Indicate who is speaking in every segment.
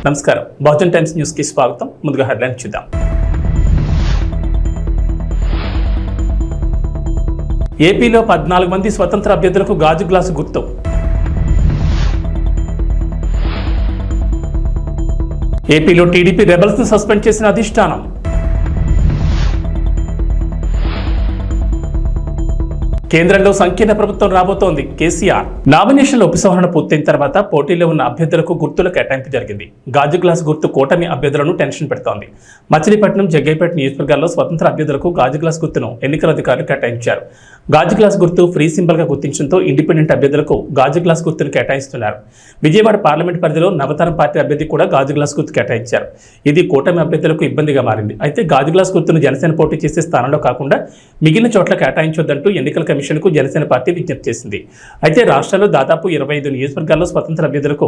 Speaker 1: నమస్కారం, Bahujan times news కి స్వాగతం. ముందుగా హెడ్లైన్ చూద్దాం. ఏపీలో 14 మంది స్వతంత్ర అభ్యర్థులకు గాజు గ్లాసు గుర్తు. ఏపీలో టీడీపీ రెబల్స్ ను సస్పెండ్ చేసిన అధిష్టానం. కేంద్రంలో సంకీర్ణ ప్రభుత్వం రాబోతోంది. కేసీఆర్ నామినేషన్ల ఉపసంహరణ పూర్తయిన తర్వాత పోటీలో ఉన్న అభ్యర్థులకు గుర్తుల కేటాయింపు జరిగింది. గాజు గ్లాస్ గుర్తు కూటమి అభ్యర్థులను టెన్షన్ పెడుతోంది. మచిలీపట్నం, జగ్గైపేట నియోజకవర్గాల్లో స్వతంత్ర అభ్యర్థులకు గాజు గ్లాస్ గుర్తును ఎన్నికల అధికారులు కేటాయించారు. గాజు గ్లాస్ గుర్తు ఫ్రీ సింబల్ గా గుర్తించడంతో ఇండిపెండెంట్ అభ్యర్థులకు గాజు గ్లాస్ గుర్తును కేటాయిస్తున్నారు. విజయవాడ పార్లమెంట్ పరిధిలో నవతరం పార్టీ అభ్యర్థి కూడా గాజు గ్లాస్ గుర్తు కేటాయించారు. ఇది కూటమి అభ్యర్థులకు ఇబ్బందిగా మారింది. అయితే గాజు గ్లాస్ గుర్తును జనసేన పోటీ చేసే స్థానంలో కాకుండా మిగిలిన చోట్ల కేటాయించొద్దంటూ ఎన్నికల కమిషన్కు జనసేన పార్టీ విజ్ఞప్తి చేసింది. అయితే రాష్ట్రంలో దాదాపు 25 నియోజకవర్గాల్లో స్వతంత్ర అభ్యర్థులకు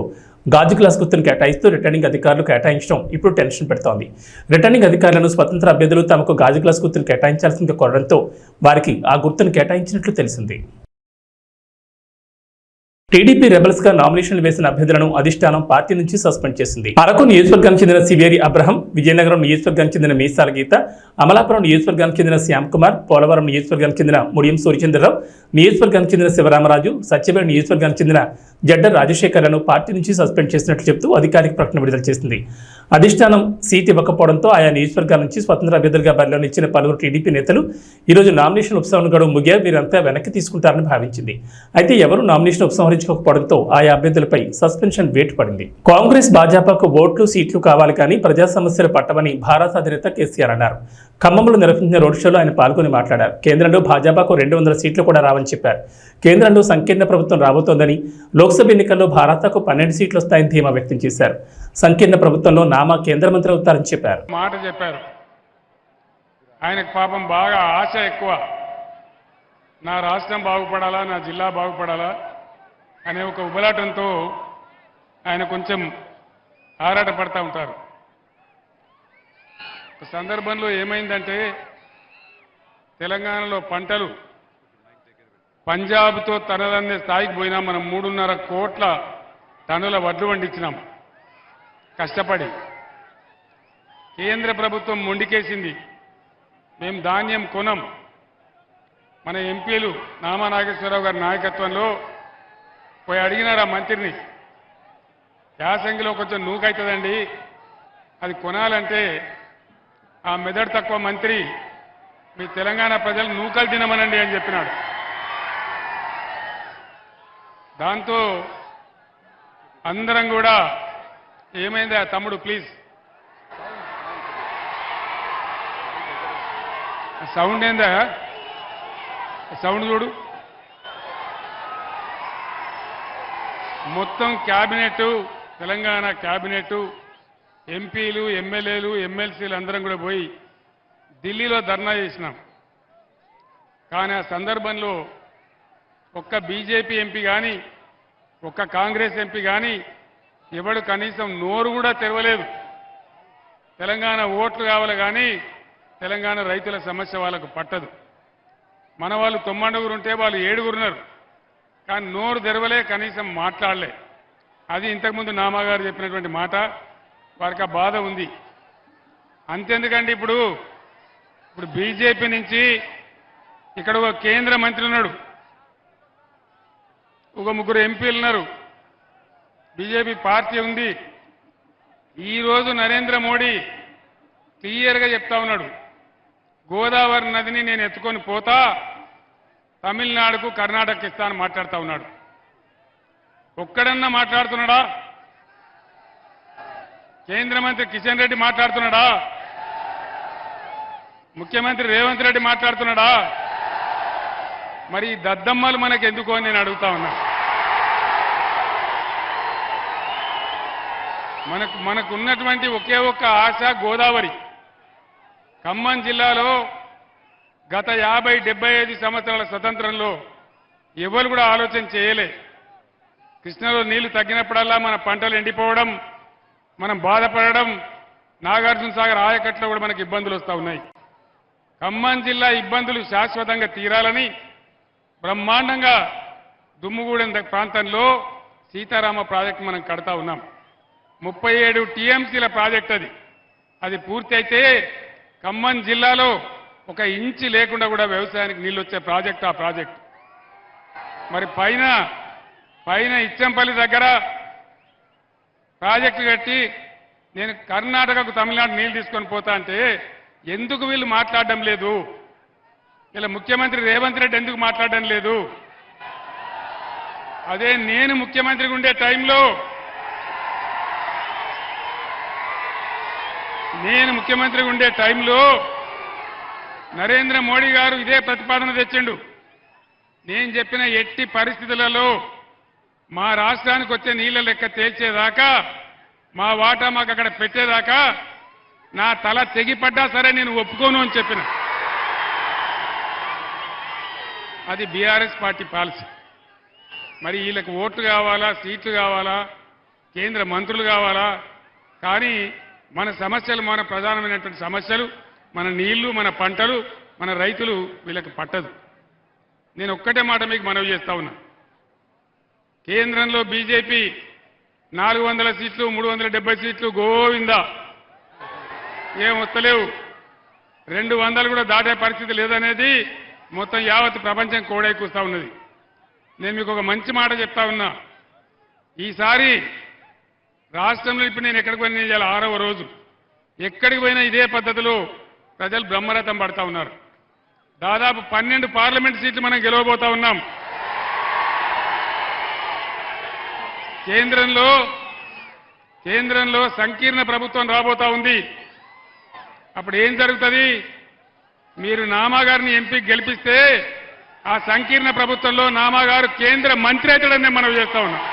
Speaker 1: గాజు గ్లాస్ గుర్తును కేటాయిస్తూ రిటర్నింగ్ అధికారులు కేటాయించడం ఇప్పుడు టెన్షన్ పెడుతోంది. రిటర్నింగ్ అధికారులను స్వతంత్ర అభ్యర్థులు తమకు గాజు గ్లాస్ గుర్తును కేటాయించాల్సిందిగా కోరడంతో వారికి ఆ గుర్తును కేటాయించినట్లు తెలిసింది. టీడీపీ రెబల్స్ గా నామినేషన్లు వేసిన అభ్యర్థులను అధిష్టానం పార్టీ నుంచి సస్పెండ్ చేసింది. అరకు నియోజకవర్గానికి చెందిన సివేరి అబ్రహం, విజయనగరం నియోజకవర్గానికి చెందిన మీసాల గీత, అమలాపురం నియోజకవర్గానికి చెందిన శ్యామ్ కుమార్, పోలవరం నియోజకవర్గానికి చెందిన ముడియం సూర్యచంద్రరావు, నియోజకవర్గానికి చెందిన శివరామరాజు, సత్యవేడ నియోజకవర్గానికి చెందిన జడ్డర్ రాజశేఖర్లను పార్టీ నుంచి సస్పెండ్ చేసినట్లు చెబుతూ అధికారిక ప్రకటన విడుదల చేసింది. అధిష్టానం సీట్ ఇవ్వకపోవడంతో ఆయా నియోజకవర్గాల నుంచి స్వతంత్ర అభ్యర్థులుగా బరిలో నిలిచిన పలువురు టీడీపీ నేతలు ఈరోజు నామినేషన్ ఉపసంహరణ గడువు ముగియా వీరంతా వెనక్కి తీసుకుంటారని భావించింది. అయితే ఎవరు నామినేషన్ ఉపసంహరించుకోకపోవడంతో ఆయా అభ్యర్థులపై సస్పెన్షన్ వేటు పడింది. కాంగ్రెస్, భాజపాకు ఓట్లు, సీట్లు కావాలి కానీ ప్రజా సమస్యలు పట్టవని భారత అధినేత కేసీఆర్ అన్నారు. ఖమ్మంలో నిర్వహించిన రోడ్ షోలో ఆయన పాల్గొని మాట్లాడారు. కేంద్రంలో భాజపాకు 200 సీట్లు కూడా రావని చెప్పారు. కేంద్రంలో సంకీర్ణ ప్రభుత్వం రాబోతోందని, లోక్సభ ఎన్నికల్లో భారతకు 12 సీట్లు వస్తాయని ధీమా వ్యక్తం చేశారు. సంకీర్ణ ప్రభుత్వంలో నామా కేంద్ర మంత్రి అవుతారని చెప్పారు.
Speaker 2: మాట చెప్పారు. ఆయనకు పాపం బాగా ఆశ ఎక్కువ. నా రాష్ట్రం బాగుపడాలా, నా జిల్లా బాగుపడాలా అనే ఒక ఉబలాటంతో ఆయన కొంచెం ఆరాటపడతా ఉంటారు. ఒక సందర్భంలో ఏమైందంటే తెలంగాణలో పంటలు పంజాబ్తో తనదన్నే స్థాయికి పోయినాం. మనం 3.5 కోట్ల టన్నుల వడ్లు పండించినాం కష్టపడి. కేంద్ర ప్రభుత్వం మొండికేసింది, మేము ధాన్యం కొనం. మన ఎంపీలు నామా నాగేశ్వరరావు గారి నాయకత్వంలో పోయి అడిగినారు ఆ మంత్రిని, యాసంగిలో కొంచెం నూకైతుందండి, అది కొనాలంటే ఆ మెదడు తక్కువ మంత్రి మీ తెలంగాణ ప్రజలు నూకలు తినమనండి అని చెప్పినాడు. దాంతో అందరం కూడా ఏమైందా తమ్ముడు ప్లీజ్ సౌండ్ ఏందా, సౌండ్ చూడు. మొత్తం క్యాబినెట్, తెలంగాణ క్యాబినెట్, ఎంపీలు, ఎమ్మెల్యేలు, ఎమ్మెల్సీలు అందరం కూడా పోయి ఢిల్లీలో ధర్నా చేసినాం. కానీ ఆ సందర్భంలో ఒక్క బీజేపీ ఎంపీ కానీ, ఒక్క కాంగ్రెస్ ఎంపీ కానీ ఎవడు కనీసం నోరు కూడా తెరవలేదు. తెలంగాణ ఓట్లు కావాలి కానీ తెలంగాణ రైతుల సమస్య వాళ్ళకు పట్టదు. మన వాళ్ళు 9 ఉంటే వాళ్ళు 7 ఉన్నారు. కానీ నోరు తెరవలే, కనీసం మాట్లాడలే. అది ఇంతకుముందు నామాగారు చెప్పినటువంటి మాట. వారికి ఆ బాధ ఉంది. అంతెందుకండి, ఇప్పుడు బీజేపీ నుంచి ఇక్కడ ఒక కేంద్ర మంత్రి ఉన్నాడు, ఒక 3 ఎంపీలు ఉన్నారు, బీజేపీ పార్టీ ఉంది. ఈరోజు నరేంద్ర మోడీ క్లియర్గా చెప్తా ఉన్నాడు, గోదావరి నదిని నేను ఎత్తుకొని పోతా, తమిళనాడుకు, కర్ణాటక ఇస్తాను మాట్లాడుతూ ఉన్నాడు. ఒక్కడన్నా మాట్లాడుతున్నాడా? కేంద్ర మంత్రి కిషన్ రెడ్డి మాట్లాడుతున్నాడా? ముఖ్యమంత్రి రేవంత్ రెడ్డి మాట్లాడుతున్నాడా? మరి ఈ దద్దమ్మలు మనకు ఎందుకు అని నేను అడుగుతా ఉన్నా. మనకు ఉన్నటువంటి ఒకే ఒక్క ఆశ గోదావరి. ఖమ్మం జిల్లాలో గత 50-75 సంవత్సరాల స్వతంత్రంలో ఎవరు కూడా ఆలోచన చేయలే. కృష్ణలో నీళ్లు తగ్గినప్పుడల్లా మన పంటలు ఎండిపోవడం, మనం బాధపడడం, నాగార్జున సాగర్ ఆయకట్లో కూడా మనకు ఇబ్బందులు వస్తూ ఉన్నాయి. ఖమ్మం జిల్లా ఇబ్బందులు శాశ్వతంగా తీరాలని బ్రహ్మాండంగా దుమ్ముగూడెం ప్రాంతంలో సీతారామ ప్రాజెక్టు మనం కడతా ఉన్నాం. 37 టీఎంసీల ప్రాజెక్ట్ అది పూర్తి అయితే ఖమ్మం జిల్లాలో ఒక ఇంచి లేకుండా కూడా వ్యవసాయానికి నీళ్ళు వచ్చే ప్రాజెక్ట్ ఆ ప్రాజెక్ట్. మరి పైన ఇచ్చంపల్లి దగ్గర ప్రాజెక్టు కట్టి నేను కర్ణాటకకు తమిళనాడు నీళ్లు తీసుకొని పోతా అంటే ఎందుకు వీళ్ళు మాట్లాడడం లేదు? ఇలా ముఖ్యమంత్రి రేవంత్ రెడ్డి ఎందుకు మాట్లాడడం లేదు? అదే నేను ముఖ్యమంత్రిగా ఉండే టైంలో నరేంద్ర మోడీ గారు ఇదే ప్రతిపాదన తెచ్చిండు. నేను చెప్పిన ఎట్టి పరిస్థితులలో మా రాష్ట్రానికి వచ్చే నీళ్ల లెక్క తేల్చేదాకా, మా వాటా మాకు అక్కడ పెట్టేదాకా నా తల తెగిపడ్డా సరే నేను ఒప్పుకోను అని చెప్పిన. అది బీఆర్ఎస్ పార్టీ పాలసీ. మరి వీళ్ళకి ఓట్లు కావాలా, సీట్లు కావాలా, కేంద్ర మంత్రులు కావాలా? కానీ మన సమస్యలు, మన ప్రధానమైనటువంటి సమస్యలు, మన నీళ్లు, మన పంటలు, మన రైతులు వీళ్ళకి పట్టదు. నేను ఒక్కటే మాట మీకు మనవి చేస్తా ఉన్నా. కేంద్రంలో బీజేపీ 400 సీట్లు, 370 సీట్లు గోవిందా, ఏం వస్తలేవు. 200 కూడా దాటే పరిస్థితి లేదనేది మొత్తం యావత్ ప్రపంచం కోడై కూస్తా ఉన్నది. నేను మీకు ఒక మంచి మాట చెప్తా ఉన్నా. ఈసారి రాష్ట్రంలో ఇప్పుడు నేను ఎక్కడికి పోయినా ఇవాళ 6వ రోజు, ఎక్కడికి పోయినా ఇదే పద్ధతిలో ప్రజలు బ్రహ్మరథం పడతా ఉన్నారు. దాదాపు 12 పార్లమెంట్ సీట్లు మనం గెలవబోతా ఉన్నాం. కేంద్రంలో సంకీర్ణ ప్రభుత్వం రాబోతా ఉంది. అప్పుడు ఏం జరుగుతుంది? మీరు నామాగారిని ఎంపీకి గెలిపిస్తే ఆ సంకీర్ణ ప్రభుత్వంలో నామాగారు కేంద్ర మంత్రి అవుతాడని మనం చేస్తా ఉన్నాం.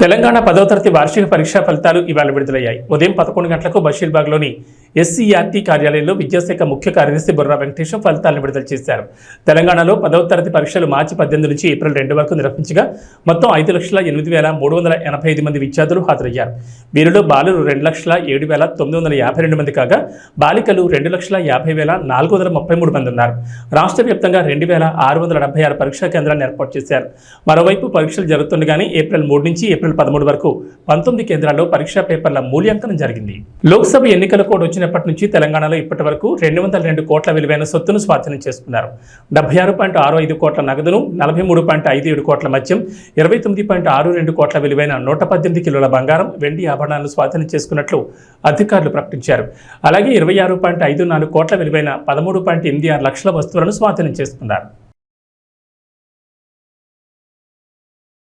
Speaker 1: తెలంగాణ 10వ తరగతి వార్షిక పరీక్షా ఫలితాలు ఇవాళ విడుదలయ్యాయి. ఉదయం 11 గంటలకు బషీర్బాగ్లోని SCERT కార్యాలయంలో విద్యాశాఖ ముఖ్య కార్యదర్శి బుర్రా వెంకటేశం ఫలితాలను విడుదల చేశారు. తెలంగాణలో 10వ తరగతి పరీక్షలు మార్చి 18 నుంచి ఏప్రిల్ 2 వరకు నిర్వహించగా మొత్తం 5,08,385 మంది విద్యార్థులు హాజరయ్యారు. వీరిలో బాలురు 2,07,952 మంది కాగా బాలికలు 2,50,433 మంది ఉన్నారు. రాష్ట్ర వ్యాప్తంగా 2,676 పరీక్షా కేంద్రాలను ఏర్పాటు చేశారు. మరోవైపు పరీక్షలు జరుగుతుండగానే ఏప్రిల్ 3 నుంచి ఏప్రిల్ 13 వరకు 19 కేంద్రాల్లో పరీక్షా పేపర్ల మూల్యాంకనం జరిగింది. లోక్సభ ఎన్నికల కోడ్ వచ్చినప్పటి నుంచి తెలంగాణలో ఇప్పటి వరకు 202 కోట్ల విలువైన సొత్తును స్వాధీనం చేసుకున్నారు. 76.65 కోట్ల నగదును, 43.57 కోట్ల మద్యం, 29.62 కోట్ల విలువైన 118 కిలోల బంగారం, వెండి ఆభరణాలను స్వాధీనం చేసుకున్నట్లు అధికారులు ప్రకటించారు. అలాగే 26.54 కోట్ల విలువైన 13.86 లక్షల వస్తువులను స్వాధీనం చేసుకున్నారు.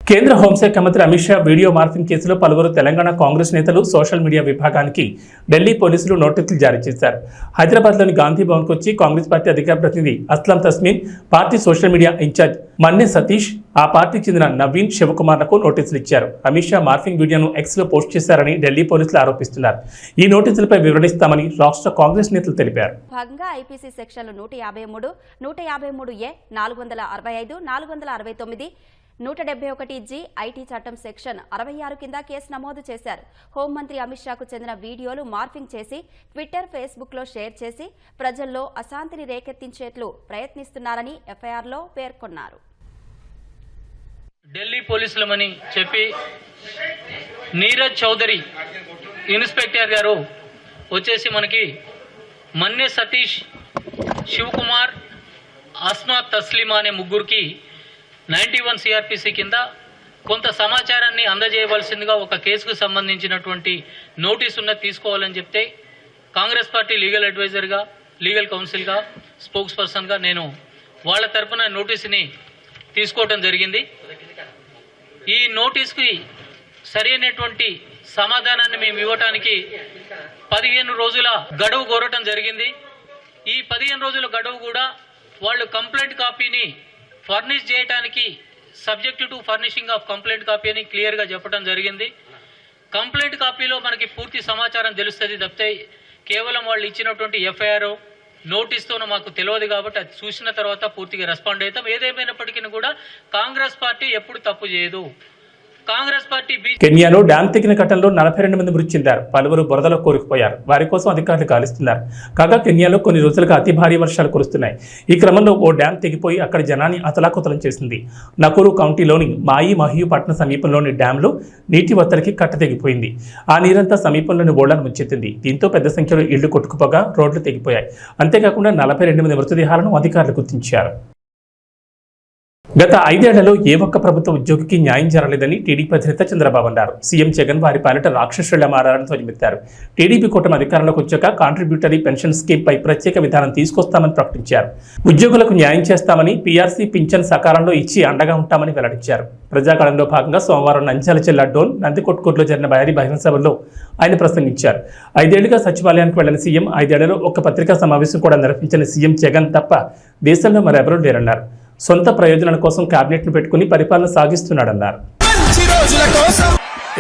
Speaker 1: కేంద్ర హోంశాఖ మంత్రి అమిత్ షా వీడియో మార్ఫింగ్ కేసులో పలువురు తెలంగాణ కాంగ్రెస్ నేతలు సోషల్ మీడియా విభాగానికి ఢిల్లీ పోలీసులు నోటీసులు జారీ చేశారు. హైదరాబాద్లోని గాంధీ భవన్కు వచ్చి కాంగ్రెస్ పార్టీ అధికార ప్రతినిధి Aslam Tasmeen, party social media incharge Manne Satish, ఆ పార్టీకి చెందిన నవీన్ శివకుమార్లకు నోటీసులు ఇచ్చారు. అమిత్ షా మార్ఫింగ్ వీడియోను ఎక్స్లో పోస్ట్ చేశారని ఢిల్లీ పోలీసులు ఆరోపిస్తున్నారు. ఈ నోటీసులపై వివరణిస్తామని రాష్ట్ర కాంగ్రెస్ నేతలు తెలిపారు.
Speaker 3: భాగంగా ఐపీసీ సెక్షన్లు 153, 153A, 465, 469, 171G, ఐటీ చట్టం సెక్షన్ 66 కింద కేసు నమోదు చేశారు. హోంమంత్రి అమిత్ షాకు చెందిన వీడియోలు మార్ఫింగ్ చేసి ట్విట్టర్, ఫేస్బుక్లో షేర్ చేసి ప్రజల్లో అశాంతిని రేకెత్తించేట్లు ప్రయత్నిస్తున్నారని ఎఫ్ఐఆర్లో పేర్కొన్నారు.
Speaker 4: ఢిల్లీ పోలీసులమని చెప్పి నీరజ్ చౌదరి ఇన్స్పెక్టర్ గారు వచ్చేసి మనకి మన్నే సతీష్, శివకుమార్, అస్మా తస్లీమా అనే ముగ్గురికి 91 CRPC కింద కొంత సమాచారాన్ని అందజేయవలసిందిగా ఒక కేసుకు సంబంధించినటువంటి నోటీసు ఉన్నది తీసుకోవాలని చెప్తే కాంగ్రెస్ పార్టీ లీగల్ అడ్వైజర్గా, లీగల్ కౌన్సిల్గా, స్పోక్స్ పర్సన్గా నేను వాళ్ళ తరఫున నోటీసుని తీసుకోవడం జరిగింది. ఈ నోటీస్కి సరైనటువంటి సమాధానాన్ని మేము ఇవ్వటానికి 15 రోజుల గడువు కోరటం జరిగింది. ఈ 15 రోజుల గడువు కూడా వాళ్ళు కంప్లైంట్ కాపీని ఫర్నిష్ చేయడానికి subject to furnishing of complaint copy అని క్లియర్గా చెప్పడం జరిగింది. కంప్లైంట్ కాపీలో మనకి పూర్తి సమాచారం తెలుస్తుంది తప్పితే కేవలం వాళ్ళు ఇచ్చినటువంటి ఎఫ్ఐఆర్ నోటీస్తోనూ మాకు తెలియదు కాబట్టి అది చూసిన తర్వాత పూర్తిగా రెస్పాండ్ అవుతాం. ఏదేమైనప్పటికీ కూడా కాంగ్రెస్ పార్టీ ఎప్పుడు తప్పు చేయదు. కాంగ్రెస్ పార్టీ
Speaker 1: కెన్యాలో డ్యాం తెగిన ఘటనలో 42 మంది మృతి చెందారు. పలువురు బురదలో కూరుకుపోయారు. వారి కోసం అధికారులు గాలిస్తున్నారు. కాగా కెన్యాలో కొన్ని రోజులుగా అతి భారీ వర్షాలు కురుస్తున్నాయి. ఈ క్రమంలో ఓ డ్యాం తెగిపోయి అక్కడ జనాన్ని అతలాకుతలం చేసింది. నకూరు కౌంటీలోని మాయి మహియు పట్టణ సమీపంలోని డ్యాంలో నీటి ఒత్తడికి కట్ట తెగిపోయింది. ఆ నీరంతా సమీపంలోని ఓళ్లను ముంచెత్తింది. దీంతో పెద్ద సంఖ్యలో ఇళ్లు కొట్టుకుపోగా రోడ్లు తెగిపోయాయి. అంతేకాకుండా 42 మంది మృతదేహాలను అధికారులు గుర్తించారు. గత 5 ఏళ్లలో ఏ ఒక్క ప్రభుత్వ ఉద్యోగికి న్యాయం జరగలేదని టీడీపీ అధినేత చంద్రబాబు అన్నారు. సీఎం జగన్ వారి పాలిట రాక్షసులా మారారని ధ్వజమెత్తారు. టీడీపీ కూటమి అధికారంలోకి వచ్చాక కాంట్రిబ్యూటరీ పెన్షన్ స్కీమ్ పై ప్రత్యేక విధానం తీసుకొస్తామని ప్రకటించారు. ఉద్యోగులకు న్యాయం చేస్తామని, పీఆర్సీ పింఛన్ సకాలంలో ఇచ్చి అండగా ఉంటామని వెల్లడించారు. ప్రజాకాలంలో భాగంగా సోమవారం నంద్యాల జిల్లా డోన్ నందికొట్కూరులో జరిగిన భారీ బహిరంగ సభలో ఆయన ప్రసంగించారు. 5 ఏళ్లుగా సచివాలయానికి వెళ్లిన సీఎం 5 ఏళ్లలో ఒక్క పత్రికా సమావేశం కూడా నిర్వహించిన సీఎం జగన్ తప్ప దేశంలో మరెవరూ లేరన్నారు. సొంత ప్రయోజనాల కోసం కేబినెట్ ను పెట్టుకుని పరిపాలన సాగిస్తున్నాడన్నారు.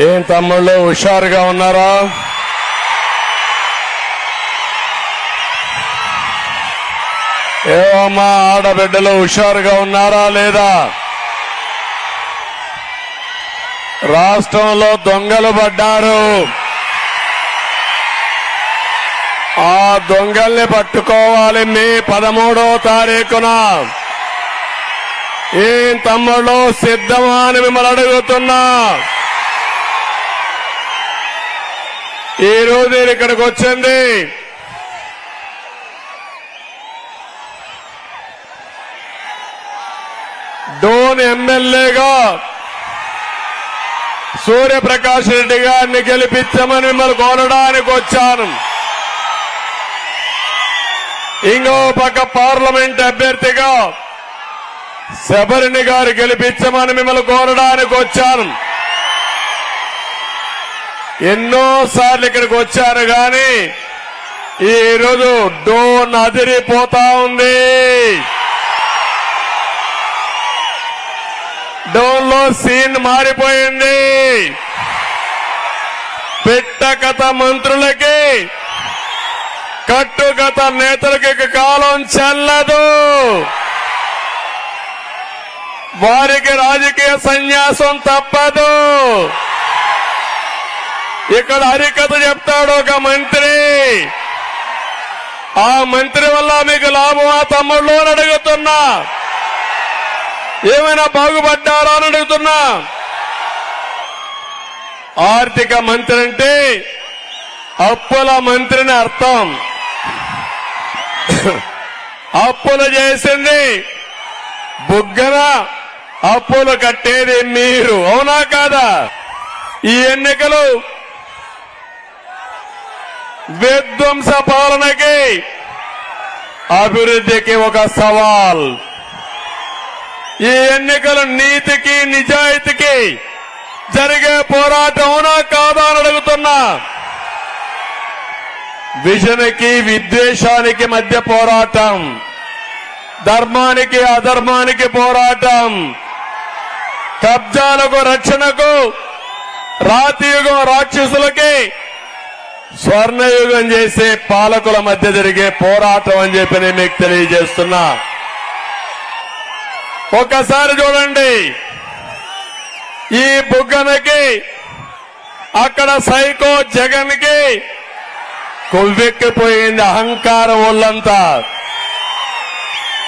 Speaker 5: ఏం తమ్ముళ్ళు హుషారుగా ఉన్నారా? ఏమమ్మా ఆడబిడ్డలు హుషారుగా ఉన్నారా లేదా? రాష్ట్రంలో దొంగలు పడ్డారు. ఆ దొంగల్ని పట్టుకోవాలి మే 13వ తారీఖున. ఏం తమ్ముళ్ళు సిద్ధమా అని మిమ్మల్ని అడుగుతున్నా. ఈరోజు నేను ఇక్కడికి వచ్చింది డోన్ ఎమ్మెల్యేగా సూర్యప్రకాష్ రెడ్డి గారిని గెలిపించమని మిమ్మల్ని కోరడానికి వచ్చాను. ఇంకో పక్క పార్లమెంట్ అభ్యర్థిగా శబరిని గారు గెలిపించమని మిమ్మల్ని కోరడానికి వచ్చాను. ఎన్నోసార్లు ఇక్కడికి వచ్చారు కానీ ఈరోజు డోన్ అదిరిపోతా ఉంది. డోన్ లో సీన్ మారిపోయింది. పెట్టకథ మంత్రులకి, కట్టుకథ నేతలకి కాలం చెల్లదు. వారికి రాజకీయ సన్యాసం తప్పదు. ఇక్కడ హరికథ చెప్తాడు ఒక మంత్రి. ఆ మంత్రి వల్ల మీకు లాభమా తమ్ముళ్ళు అని అడుగుతున్నా. ఏమైనా బాగుపడ్డారా అని అడుగుతున్నా. ఆర్థిక మంత్రి అంటే అప్పుల మంత్రిని అర్థం. అప్పులు చేసింది బుగ్గన, అప్పులు కట్టేది మీరు. అవునా కాదా? ఈ ఎన్నికలు విధ్వంస పాలనకి, అభివృద్ధికి ఒక సవాల్. ఈ ఎన్నికలు నీతికి, నిజాయితీకి జరిగే పోరాటం. అవునా కాదా అని అడుగుతున్నా. విజన్కి విద్వేషానికి మధ్య పోరాటం, ధర్మానికి అధర్మానికి పోరాటం, కబ్జాలకు రక్షణకు, రాతియుగం రాక్షసులకి స్వర్ణయుగం చేసే పాలకుల మధ్య జరిగే పోరాటం అని చెప్పి నేను మీకు తెలియజేస్తున్నా. ఒక్కసారి చూడండి, ఈ బుగ్గనకి, అక్కడ సైకో జగన్ కి కొవ్వెక్కిపోయింది అహంకారం. ఒళ్ళంతా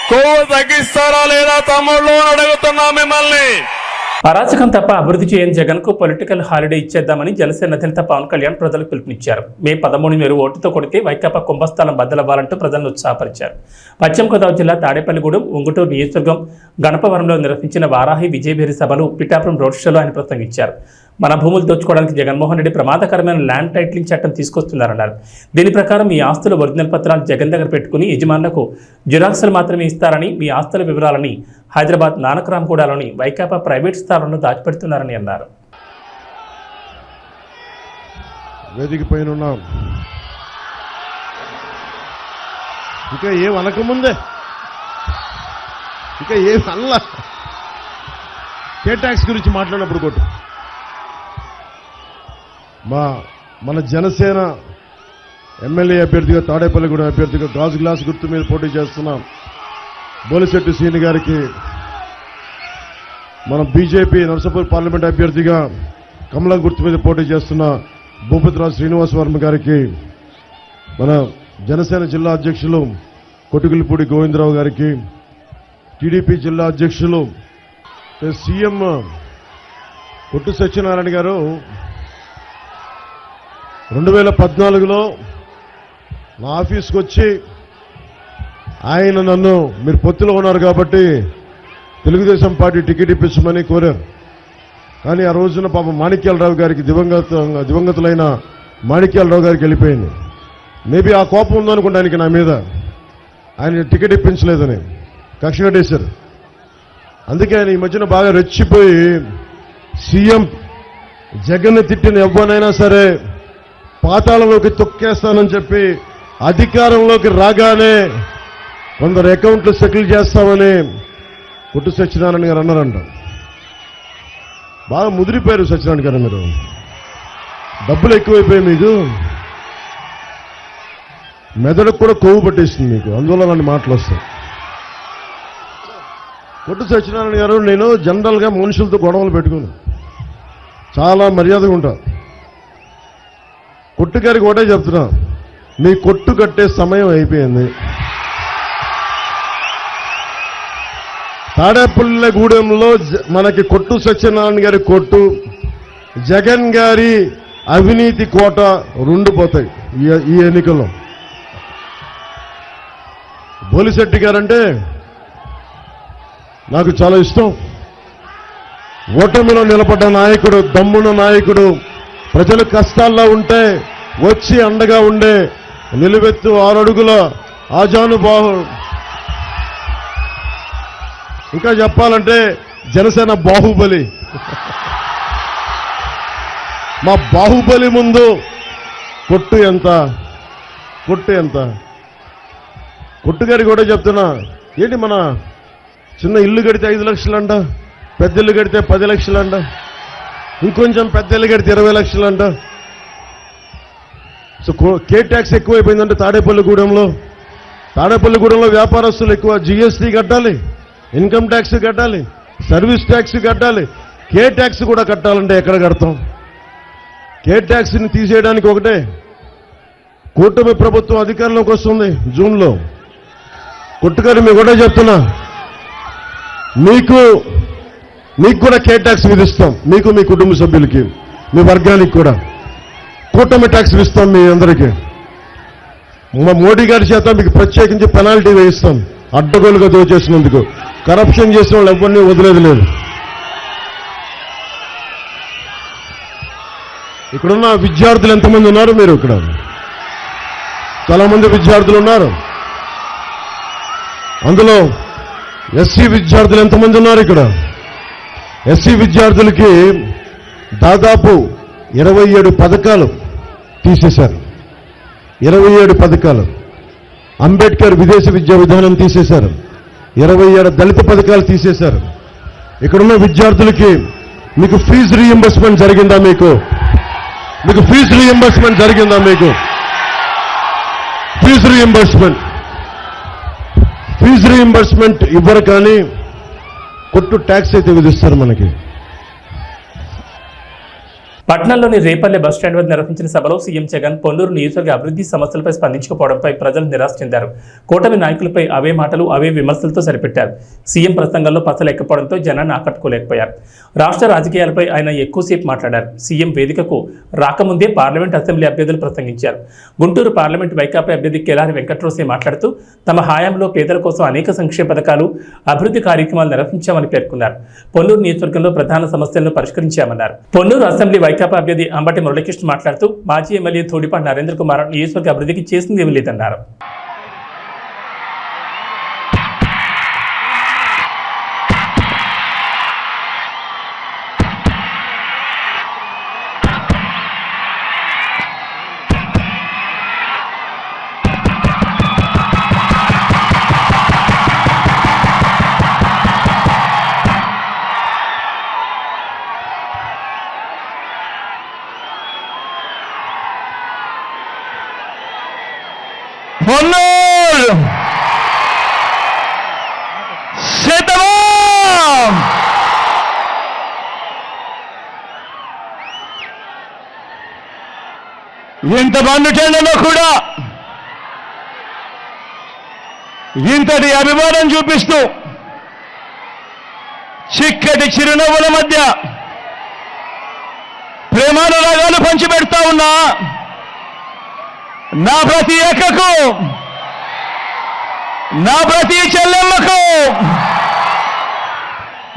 Speaker 5: కొవ్వు తగ్గిస్తారా లేదా తమ్ముళ్ళు అడుగుతున్నా మిమ్మల్ని.
Speaker 1: అరాచకం తప్ప అభివృద్ధి చేయని జగన్ కు పొలిటికల్ హాలిడే ఇచ్చేద్దామని జనసేన అధినేత పవన్ కళ్యాణ్ ప్రజలకు పిలుపునిచ్చారు. మే 13 మీరు ఓటుతో కొడితే వైకాపా కుంభస్థానం బద్దలవ్వాలంటూ ప్రజలను ఉత్సాహపరిచారు. పశ్చిమ గోదావరి జిల్లా తాడేపల్లిగూడెం, ఉంగుటూరు నియోజకవర్గం గణపవరంలో నిర్వహించిన వారాహి విజయభేరి సభలు, పిఠాపురం రోడ్ షోలో ఆయన ప్రసంగించారు. మన భూములు దోచుకోవడానికి జగన్మోహన్ రెడ్డి ప్రమాదకరమైన ల్యాండ్ టైటిలింగ్ చట్టం తీసుకొస్తున్నారన్నారు. దీని ప్రకారం మీ ఆస్తుల ఒరిజినల్ పత్రాలు జగన్ దగ్గర పెట్టుకుని యజమానులకు జిరాక్సులు మాత్రమే ఇస్తారని, మీ ఆస్తుల వివరాలని హైదరాబాద్ నానక్రామ్గూడలోని వైకాపా ప్రైవేట్ స్థావరంలో దాచిపెడుతున్నారని అన్నారు.
Speaker 6: వేదిక పైన ఉన్నాం. ఇక ఏం అనకముందే, ఇక ఏం అనలా, కే ట్యాక్స్ గురించి మాట్లాడినప్పుడు కొట్టు. మన జనసేన ఎమ్మెల్యే అభ్యర్థిగా, తాడేపల్లిగూడెం అభ్యర్థిగా గాజు గ్లాస్ గుర్తు మీద పోటీ చేస్తున్నాం బోలిశెట్టి శ్రీని గారికి మన బీజేపీ నర్సాపూర్ పార్లమెంట్ అభ్యర్థిగా కమలం గుర్తు మీద పోటీ చేస్తున్న భూపతిరాజు శ్రీనివాస్ వర్మ గారికి, మన జనసేన జిల్లా అధ్యక్షులు కొట్టుకులిపూడి గోవిందరావు గారికి, టీడీపీ జిల్లా అధ్యక్షులు సీఎం కొట్టు సత్యనారాయణ గారు 2014లో నా ఆఫీస్కి వచ్చి ఆయన నన్ను మీరు పొత్తులో ఉన్నారు కాబట్టి తెలుగుదేశం పార్టీ టికెట్ ఇప్పించమని కోరారు. కానీ ఆ రోజున పాపం మాణిక్యాలరావు గారికి దివంగతులైన మాణిక్యాలరావు గారికి వెళ్ళిపోయింది. మేబీ ఆ కోపం ఉందనుకుంటా ఆయనకి నా మీద, ఆయన టికెట్ ఇప్పించలేదని కక్ష కట్టేశారు. అందుకే ఆయన ఈ మధ్యన బాగా రెచ్చిపోయి సీఎం జగన్ తిట్టిన ఎవ్వనైనా సరే పాతాళంలోకి తొక్కేస్తానని చెప్పి అధికారంలోకి రాగానే కొందరు అకౌంట్లు సెటిల్ చేస్తామని కొట్టు సత్యనారాయణ గారు అన్నారంట. బాగా ముదిరిపోయారు సత్యనారాయణ గారు, మీరు డబ్బులు ఎక్కువైపోయాయి, మీకు మెదడుకు కూడా కొవ్వు పట్టేస్తుంది మీకు, అందువల్ల అలాంటి మాటలు వస్తాయి. కొట్టు సత్యనారాయణ గారు, నేను జనరల్గా మనుషులతో గొడవలు పెట్టుకుని చాలా మర్యాదగా ఉంటా. కొట్టు గారికి ఒకటే చెప్తున్నా, మీ కొట్టు కట్టే సమయం అయిపోయింది. తాడేపల్లిగూడెంలో మనకి కొట్టు సత్యనారాయణ గారి కొట్టు, జగన్ గారి అవినీతి కోట రెండు పోతాయి ఈ ఎన్నికల్లో. బోలిశెట్టి గారంటే నాకు చాలా ఇష్టం. ఓటమిలో నిలబడ్డ నాయకుడు, దమ్మున నాయకుడు, ప్రజలు కష్టాల్లో ఉంటే వచ్చి అండగా ఉండే నిలువెత్తు 6 అడుగుల ఆజానుబాహు. ఇంకా చెప్పాలంటే జనసేన బాహుబలి. మా బాహుబలి ముందు కొట్టు ఎంత, కొట్టు ఎంత. కొట్టు గారికి కూడా చెప్తున్నా, ఏంటి మన చిన్న ఇల్లు కడితే 5 లక్షలంట, పెద్ద ఇల్లు కడితే 10 లక్షలంట, ఇంకొంచెం పెద్ద ఇల్లు కడితే 20 లక్షలంట. సో కే ట్యాక్స్ ఎక్కువైపోయిందంటే తాడేపల్లిగూడెంలో వ్యాపారస్తులు ఎక్కువ, జిఎస్టీ కట్టాలి, ఇన్కమ్ ట్యాక్స్ కట్టాలి, సర్వీస్ ట్యాక్స్ కట్టాలి. కే ట్యాక్స్ కూడా కట్టాలంటే ఎక్కడ కడతాం? కే ట్యాక్స్ని తీసేయడానికి ఒకటే, కూటమి ప్రభుత్వం అధికారంలోకి వస్తుంది జూన్లో. కొట్టుగారు మీకు కూడా చెప్తున్నా, మీకు కూడా కే ట్యాక్స్ విధిస్తాం, మీకు మీ కుటుంబ సభ్యులకి, మీ వర్గానికి కూడా కూటమి ట్యాక్స్ ఇస్తాం. మీ అందరికీ మా మోడీ గారి చేత మీకు ప్రత్యేకించి పెనాల్టీ వేయిస్తాం, అడ్డగోలుగా దోచేసినందుకు. కరప్షన్ చేసిన వాళ్ళు ఎవరిని వదిలేదు లేదు. ఇక్కడున్న విద్యార్థులు ఎంతమంది ఉన్నారు? మీరు ఇక్కడ చాలా మంది విద్యార్థులు ఉన్నారు. అందులో ఎస్సీ విద్యార్థులు ఎంతమంది ఉన్నారు? ఇక్కడ ఎస్సీ విద్యార్థులకి దాదాపు 27 పథకాలు తీసేశారు. 27 పథకాలు. అంబేద్కర్ విదేశీ విద్యా విధానం తీసేశారు. 27 దళిత పథకాలు తీసేశారు. ఇక్కడున్న విద్యార్థులకి మీకు ఫీజు రీయింబర్స్మెంట్ జరిగిందా? మీకు ఫీజు రీయింబర్స్మెంట్ జరిగిందా? మీకు ఫీజు రీయింబర్స్మెంట్ ఇవ్వరు, కానీ కొట్టు ట్యాక్స్ అయితే విధిస్తారు మనకి.
Speaker 1: పట్నంలోని రేపల్లె బస్టాండ్ వద్ద నిర్వహించిన సభలో సీఎం జగన్ పొన్నూరు నియోజకవర్గ అభివృద్ధి సమస్యలపై స్పందించకపోవడంపై ప్రజలు నిరాశ చెందారు. కూటమి నాయకులపై అవే మాటలు, అవే విమర్శలతో సరిపెట్టారు. సీఎం ప్రసంగంలో పసలెక్కకపోవడంతో జనాన్ని ఆకట్టుకోలేకపోయారు. రాష్ట్ర రాజకీయాలపై ఆయన ఎక్కువసేపు మాట్లాడారు. సీఎం వేదికకు రాకముందే పార్లమెంట్, అసెంబ్లీ అభ్యర్థులు ప్రసంగించారు. గుంటూరు పార్లమెంట్ వైకాపా అభ్యర్థి కెలారి వెంకట్రోసే మాట్లాడుతూ తమ హయాంలో పేదల కోసం అనేక సంక్షేమ పథకాలు, అభివృద్ధి కార్యక్రమాలు నిర్వహించామని పేర్కొన్నారు. పొన్నూరు నియోజకవర్గంలో ప్రధాన సమస్యలను పరిష్కరించామన్నారు. పొన్నూరు అసెంబ్లీ వైకాపా అభ్యర్థి అంబటి మురళీకృష్ణ మాట్లాడుతూ మాజీ ఎమ్మెల్యే ధూళిపాటి నరేంద్ర కుమార్ నియోజకవర్గ అభివృద్ధికి చేసిందేమీ లేదన్నారు.
Speaker 5: పొన్నూరు శతమం
Speaker 7: ఇంత బండుటెండలో కూడా ఇంతటి అభిమానం చూపిస్తూ చిక్కటి చిరునవ్వుల మధ్య ప్రేమానురాగాలు పంచిపెడతా ఉన్నా నా ప్రతి అక్కకు, నా ప్రతి చెల్లెమ్మకు,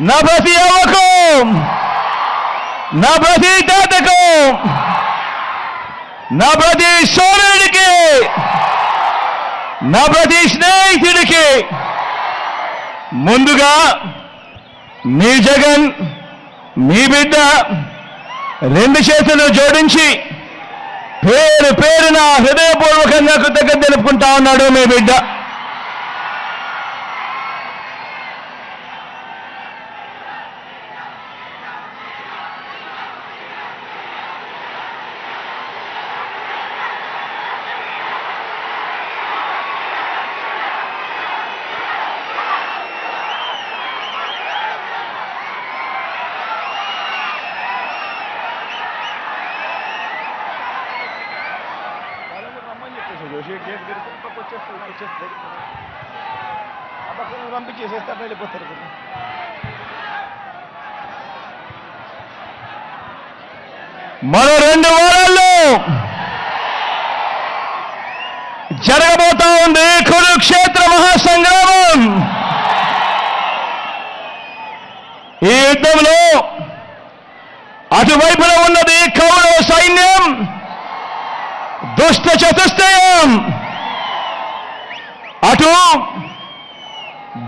Speaker 7: నా ప్రతి అవ్వకు, నా ప్రతి తాతకు, నా ప్రతి సోదరుడికి, నా ప్రతి స్నేహితుడికి ముందుగా మీ జగన్, మీ బిడ్డ రెండు చేతులు జోడించి పేరు పేరున హృదయపూర్వకంగా కృతజ్ఞత తెలుపుకుంటా ఉన్నాడు మీ బిడ్డ. మరో 2 వారాల్లో జరగబోతా ఉంది కురుక్షేత్ర మహాసంగ్రామం. ఈ యుద్ధంలో అటువైపున ఉన్నది కౌరవ సైన్యం, దుష్ట చతుష్టయం. అటు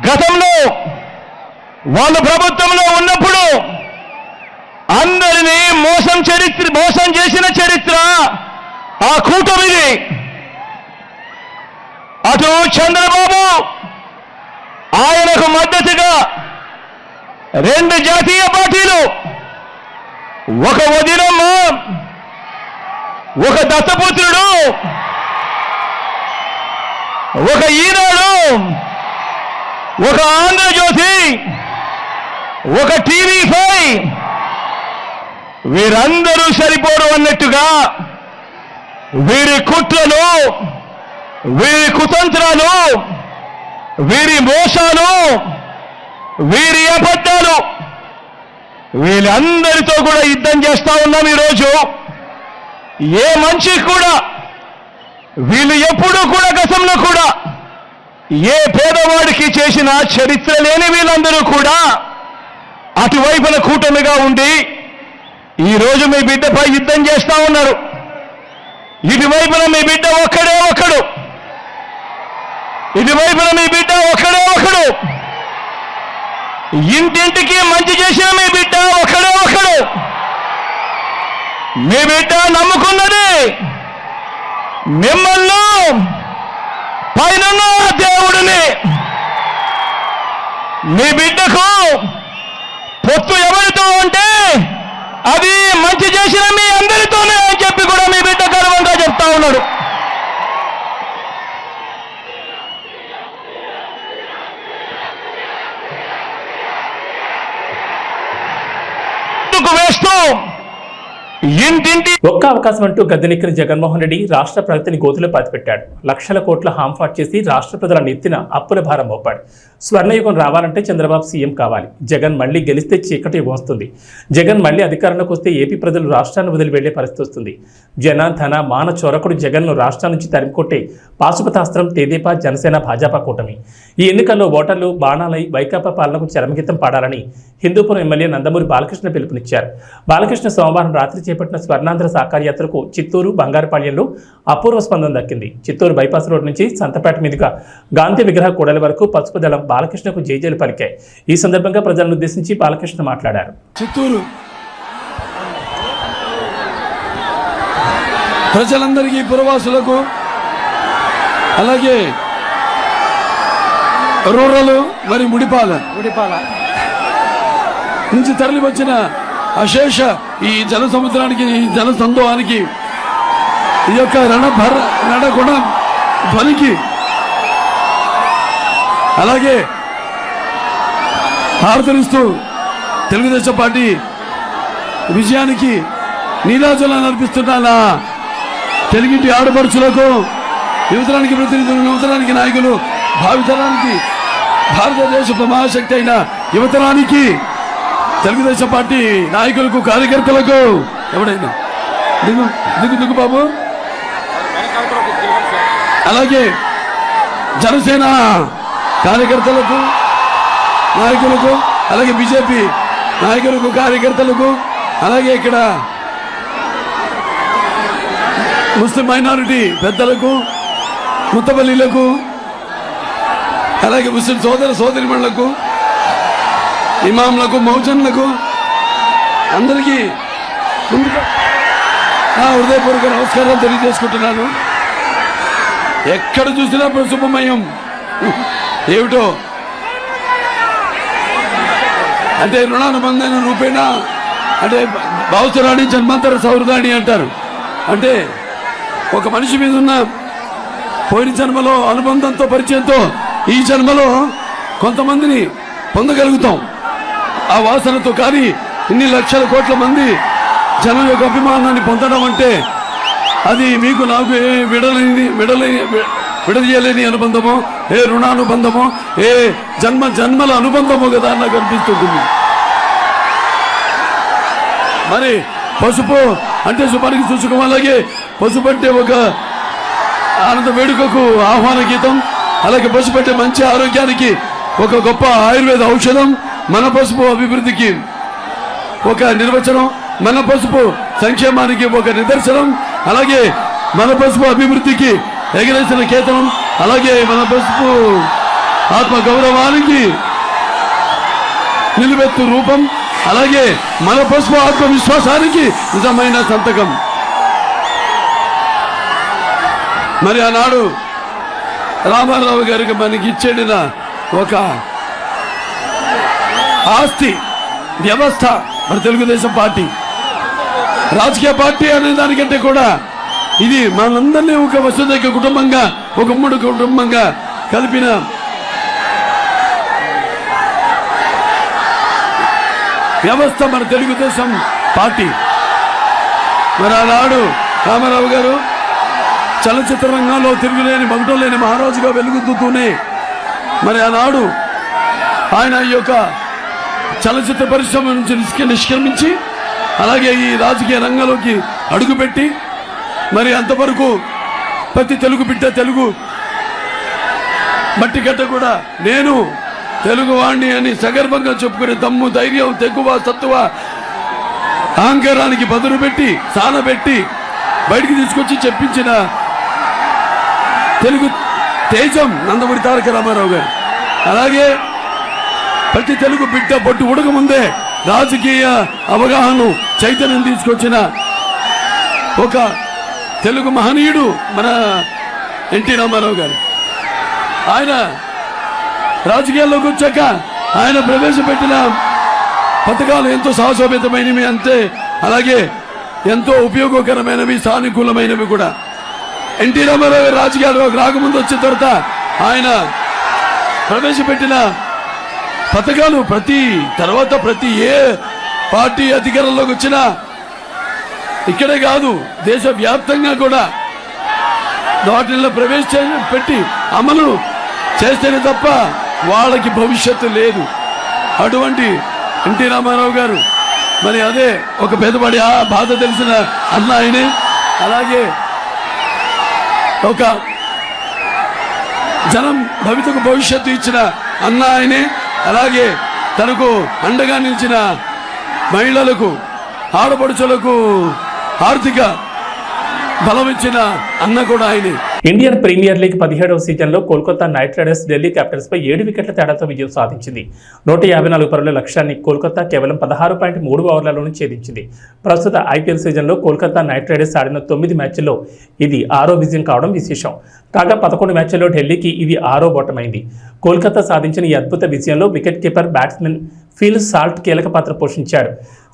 Speaker 7: గతంలో వాళ్ళు ప్రభుత్వంలో ఉన్నప్పుడు అందరినీ మోసం చేసిన చరిత్ర ఆ కూటమిది. అటు చంద్రబాబు, ఆయనకు మద్దతుగా 2 జాతీయ పార్టీలు, ఒక వదినమ్మ, ఒక దత్తపుత్రుడు, ఒక ఈనాడు, ఒక ఆంధ్రజ్యోతి, ఒక టీవీ5, వీరందరూ సరిపోరు అన్నట్టుగా వీరి కుట్రలు, వీరి కుతంత్రాలు, వీరి మోసాలు, వీరి అబద్ధాలు, వీళ్ళందరితో కూడా యుద్ధం చేస్తా ఉన్నాం ఈరోజు. ఏ మనిషి కూడా వీళ్ళు ఎప్పుడూ కూడా గతంలో కూడా ఏ పేదవాడికి చేసిన చరిత్ర లేని వీళ్ళందరూ కూడా అటువైపున కూటమిగా ఉండి ఈరోజు మీ బిడ్డపై యుద్ధం చేస్తా ఉన్నారు. ఇటువైపున మీ బిడ్డ ఒక్కడే ఒకడు, ఇటువైపున మీ బిడ్డ ఒక్కడే ఒకడు, ఇంటింటికి మంచి చేసిన మీ బిడ్డ ఒక్కడే ఒకడు. మీ బిడ్డ నమ్ముకున్నది మిమ్మల్ని, పైన దేవుడిని. మీ బిడ్డకు పొత్తు ఎవరితో ఉంటే అది మంచి చేసిన మీ అందరితోనే అని చెప్పి కూడా మీ బిడ్డ గర్వంగా చెప్తా ఉన్నాడు. వేస్తూ ఇంటింటి
Speaker 1: ఒక్క అవకాశం అంటూ గద్దెనెక్కిన జగన్మోహన్ రెడ్డి రాష్ట్ర ప్రగతిని గోతులో పాతిపెట్టాడు. లక్షల కోట్ల హాంఫాట్ చేసి రాష్ట్ర ప్రజల నెత్తిన అప్పుల భారం మోపాడు. స్వర్ణయుగం రావాలంటే చంద్రబాబు సీఎం కావాలి. జగన్ మళ్లీ గెలిస్తే చీకటి వస్తుంది. జగన్ మళ్లీ అధికారంలోకి వస్తే ఏపీ ప్రజలు రాష్ట్రాన్ని వదిలి వెళ్లే పరిస్థితి వస్తుంది. జన ధన మాన చొరకుడు జగన్ను రాష్ట్రం నుంచి తరిమికొట్టే పాశుపతాస్త్రం తెదేపా, జనసేన, భాజపా కూటమి. ఈ ఎన్నికల్లో ఓటర్లు బాణాలై వైకాపా పాలనకు చరమగీతం పాడాలని హిందూపురం ఎమ్మెల్యే నందమూరి బాలకృష్ణ పిలుపునిచ్చారు. బాలకృష్ణ సోమవారం రాత్రి చేపట్టిన స్వర్ణాంధ్ర సాకార యాత్రకు చిత్తూరు, బంగారుపాళ్యంలో అపూర్వ స్పందన దక్కింది. చిత్తూరు బైపాస్ రోడ్ నుంచి సంతపేట మీదుగా గాంధీ విగ్రహ కూడల వరకు పసుపు దళం బాలకృష్ణకు జైజేలు పలికాయి. ఈ సందర్భంగా ప్రజలను ఉద్దేశించి బాలకృష్ణ మాట్లాడారు.
Speaker 8: చిత్తూరు ప్రజలందరికీ, పురవాసులకు, అలాగే రూరల్ మరి ముడిపాల నుంచి తరలి వచ్చిన అశేష ఈ జన సముద్రానికి, ఈ జన సందోహానికి, ఈ యొక్క రణగుణ ధ్వనికి, అలాగే హారతనిస్తూ తెలుగుదేశం పార్టీ విజయానికి నీరాజనాలు అర్పిస్తున్న నా తెలుగింటి ఆడపడుచులకు, యువతరానికి ప్రతినిధులు, యువతరానికి నాయకులు, భావితరానికి భారతదేశ మహాశక్తి అయిన యువతరానికి, తెలుగుదేశం పార్టీ నాయకులకు, కార్యకర్తలకు, ఎవడైనా దిగు దిగు దిగు బాబు, అలాగే జనసేన కార్యకర్తలకు, నాయకులకు, అలాగే బీజేపీ నాయకులకు, కార్యకర్తలకు, అలాగే ఇక్కడ ముస్లిం మైనారిటీ పెద్దలకు, ముత్తపల్లిలకు, అలాగే ముస్లిం సోదరిమణులకు, ఇమాంలకు, మౌజన్లకు అందరికీ ముందుగా హృదయపూర్వక నమస్కారాలు తెలియజేసుకుంటున్నాను. ఎక్కడ చూసినా శుభమయం ఏమిటో అంటే రుణానుబంధమైన రూపేణ అంటే భావసురాణి జన్మాంతర సౌహృదాన్ని అంటారు. అంటే ఒక మనిషి మీద ఉన్న పోయిన జన్మలో అనుబంధంతో, పరిచయంతో ఈ జన్మలో కొంతమందిని పొందగలుగుతాం ఆ వాసనతో. కానీ ఇన్ని లక్షల కోట్ల మంది జనం యొక్క అభిమానాన్ని పొందడం అంటే అది మీకు నాకు ఏ విడదీయలేని అనుబంధమో, ఏ రుణానుబంధమో, ఏ జన్మల అనుబంధమో కదా నాకు అనిపిస్తుంది. మరి పసుపు అంటే శుభానికి సూచకం, అలాగే పసుపు అంటే ఒక ఆనంద వేడుకకు ఆహ్వాన గీతం, అలాగే పసుపు అంటే మంచి ఆరోగ్యానికి ఒక గొప్ప ఆయుర్వేద ఔషధం, మన పసుపు అభివృద్ధికి ఒక నిర్వచనం, మన పసుపు సంక్షేమానికి ఒక నిదర్శనం, అలాగే మన పసుపు అభివృద్ధికి ఎగరేసిన కేతనం, అలాగే మన పసుపు ఆత్మ గౌరవానికి నిలువెత్తు రూపం, అలాగే మన పసుపు ఆత్మవిశ్వాసానికి నిజమైన సంతకం. మరి ఆనాడు రామారావు గారికి మనకి ఇచ్చేడిన ఒక ఆస్తి వ్యవస్థ మన తెలుగుదేశం పార్టీ. రాజకీయ పార్టీ అనే దానికంటే కూడా ఇది మనందరినీ ఒక వసుదైక కుటుంబంగా, ఒక ఉమ్మడి కుటుంబంగా కలిపిన వ్యవస్థ మన తెలుగుదేశం పార్టీ. మరి ఆనాడు రామారావు గారు చలనచిత్ర రంగంలో తిరుగులేని, మగటం లేని మహారాజుగా వెలుగుతూనే మరి ఆనాడు ఆయన ఈ యొక్క చలనచిత్ర పరిశ్రమ నుంచి నిష్క్రమించి అలాగే ఈ రాజకీయ రంగంలోకి అడుగుపెట్టి మరి అంతవరకు ప్రతి తెలుగు బిడ్డ, తెలుగు మట్టి గడ్డ కూడా నేను తెలుగు వాణ్ణి అని సగర్వంగా చెప్పుకునే దమ్ము, ధైర్యం, తెగువ, సత్తువ, అహంకారానికి బదులు పెట్టి, సానబెట్టి బయటికి తీసుకొచ్చి చెప్పించిన తెలుగు తేజం నందమూరి తారక రామారావు గారు. అలాగే ప్రతి తెలుగు బిడ్డ బొట్టు ఉడక ముందే రాజకీయ అవగాహన, చైతన్యం తీసుకొచ్చిన ఒక తెలుగు మహనీయుడు మన ఎన్టీ రామారావు గారు. ఆయన రాజకీయాల్లోకి వచ్చాక ఆయన ప్రవేశపెట్టిన పథకాలు ఎంతో సాహసోపేతమైనవి, అంతే అలాగే ఎంతో ఉపయోగకరమైనవి, సానుకూలమైనవి కూడా. ఎన్టీ రామారావు గారు రాజకీయాల్లోకి రాకముందు వచ్చిన తర్వాత ఆయన ప్రవేశపెట్టిన పథకాలు ప్రతి ఏ పార్టీ అధికారంలోకి వచ్చినా ఇక్కడే కాదు దేశవ్యాప్తంగా కూడా వాటిల్లో ప్రవేశపెట్టి అమలు చేస్తేనే తప్ప వాళ్ళకి భవిష్యత్తు లేదు. అటువంటి ఎన్టీ రామారావు గారు మరి అదే ఒక పేదవాడి బాధ తెలిసిన అన్న ఆయనే, అలాగే ఒక జనం భవిష్యత్తు ఇచ్చిన అన్న ఆయనే, అలాగే తనకు అండగా నిలిచిన మహిళలకు, ఆడపడుచులకు ఆర్థిక బలం ఇచ్చిన అన్న కూడా ఆయనే.
Speaker 1: ఇండియన్ ప్రీమియర్ లీగ్ 17వ సీజన్లో కోల్కతా నైట్ రైడర్స్ ఢిల్లీ క్యాపిటల్స్పై 7 వికెట్ల తేడాతో విజయం సాధించింది. 154 పరుగుల లక్ష్యాన్ని కోల్కతా కేవలం 16.3 ఓవర్లలోనే ఛేదించింది. ప్రస్తుత ఐపీఎల్ సీజన్లో కోల్కతా నైట్ రైడర్స్ ఆడిన 9 మ్యాచ్ల్లో ఇది 6వ విజయం కావడం విశేషం. కాగా 11 మ్యాచ్ల్లో ఢిల్లీకి ఇది 6వ ఓటమైంది. కోల్కతా సాధించిన ఈ అద్భుత విజయంలో wicket keeper batsmen Phil Salt కీలక పాత్ర పోషించాడు.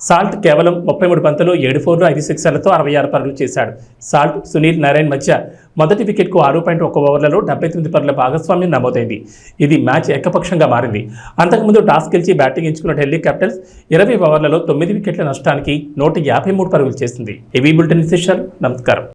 Speaker 1: సాల్ట్ కేవలం 33 బంతులు 7 4లు 5 6లతో 66 పరుగులు చేశాడు. సాల్ట్, సునీల్ నారాయణ్ మధ్య మొదటి వికెట్కు 6.1 ఓవర్లలో 78 పరుగుల భాగస్వామ్యం నమోదైంది. ఇది మ్యాచ్ ఏకపక్షంగా మారింది. అంతకుముందు టాస్ గెలిచి బ్యాటింగ్ ఎంచుకున్న ఢిల్లీ క్యాపిటల్స్ 20 ఓవర్లలో 9 వికెట్ల నష్టానికి 153 పరుగులు చేసింది. ఏవీ బులెటిన్ విశేషాలు. నమస్కారం.